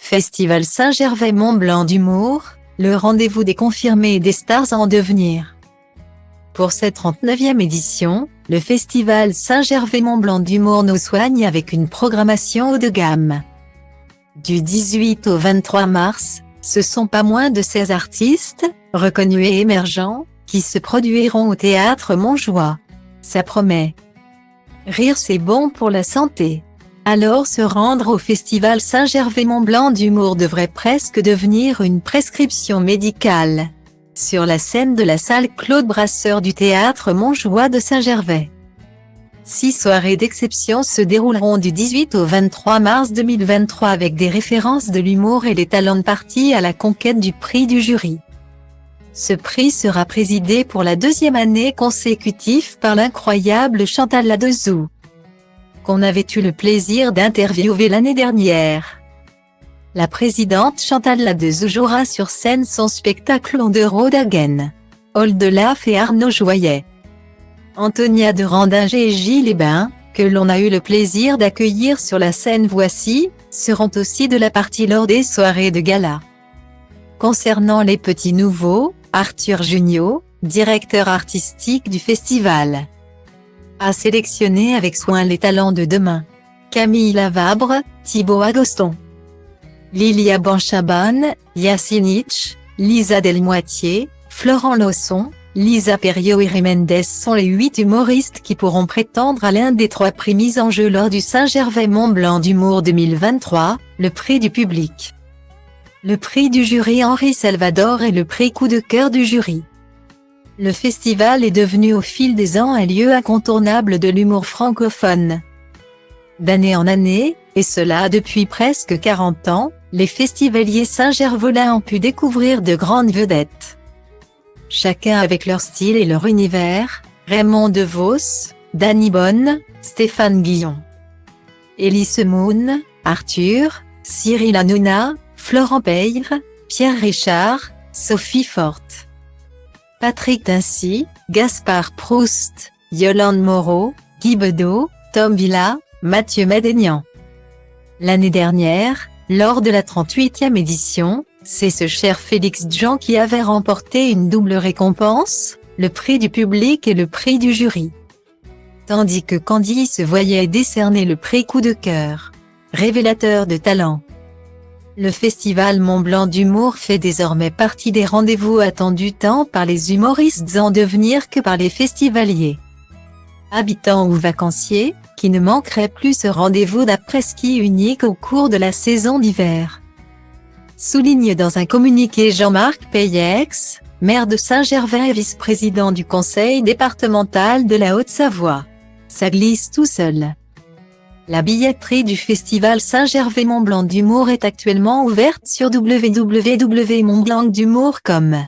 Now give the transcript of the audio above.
Festival Saint-Gervais-Mont-Blanc d'humour, le rendez-vous des confirmés et des stars en devenir. Pour cette 39e édition, le Festival Saint-Gervais-Mont-Blanc d'humour nous soigne avec une programmation haut de gamme. Du 18 au 23 mars, ce sont pas moins de 16 artistes, reconnus et émergents, qui se produiront au Théâtre Montjoie. Ça promet. Rire c'est bon pour la santé. Alors se rendre au Festival Saint-Gervais-Mont-Blanc d'humour devrait presque devenir une prescription médicale. Sur la scène de la salle Claude Brasseur du Théâtre Montjoie de Saint-Gervais. 6 soirées d'exception se dérouleront du 18 au 23 mars 2023 avec des références de l'humour et les talents de partie à la conquête du prix du jury. Ce prix sera présidé pour la 2e année consécutive par l'incroyable Chantal Ladezoux, qu'on avait eu le plaisir d'interviewer l'année dernière. La présidente Chantal Ladezoux jouera sur scène son spectacle On the Road Again. Oldelaf et Arnaud Joyet. Antonia de Randinger et Gilles Hébin, que l'on a eu le plaisir d'accueillir sur la scène Voici, seront aussi de la partie lors des soirées de gala. Concernant les petits nouveaux, Arthur Junio, directeur artistique du festival, a sélectionné avec soin les talents de demain. Camille Lavabre, Thibaut Agoston, Lilia Banchaban, Yacine Hitch, Lisa Delmoitier, Florent Lawson, Lisa Perriot et Ray Mendes sont les 8 humoristes qui pourront prétendre à l'un des 3 prix mis en jeu lors du Saint-Gervais-Mont-Blanc d'humour 2023, le prix du public, le prix du jury Henri Salvador et le prix coup de cœur du jury. Le festival est devenu au fil des ans un lieu incontournable de l'humour francophone. D'année en année, et cela depuis presque 40 ans, les festivaliers saint-gervais ont pu découvrir de grandes vedettes. Chacun avec leur style et leur univers, Raymond DeVos, Danny Bonne, Stéphane Guillon, Elise Moon, Arthur, Cyril Hanouna, Florent Peyre, Pierre Richard, Sophie Forte, Patrick Tincy, Gaspard Proust, Yolande Moreau, Guy Bedeau, Tom Villa, Mathieu Madénian. L'année dernière, lors de la 38e édition, c'est ce cher Félix Jean qui avait remporté une double récompense, le prix du public et le prix du jury. Tandis que Candy se voyait décerner le prix coup de cœur, révélateur de talent. Le Festival Mont-Blanc d'humour fait désormais partie des rendez-vous attendus tant par les humoristes en devenir que par les festivaliers, habitants ou vacanciers, qui ne manqueraient plus ce rendez-vous d'après-ski unique au cours de la saison d'hiver. Souligne dans un communiqué Jean-Marc Payex, maire de Saint-Gervais et vice-président du conseil départemental de la Haute-Savoie. Ça glisse tout seul. La billetterie du Festival Saint-Gervais-Mont-Blanc d'humour est actuellement ouverte sur www.montblancdhumour.com.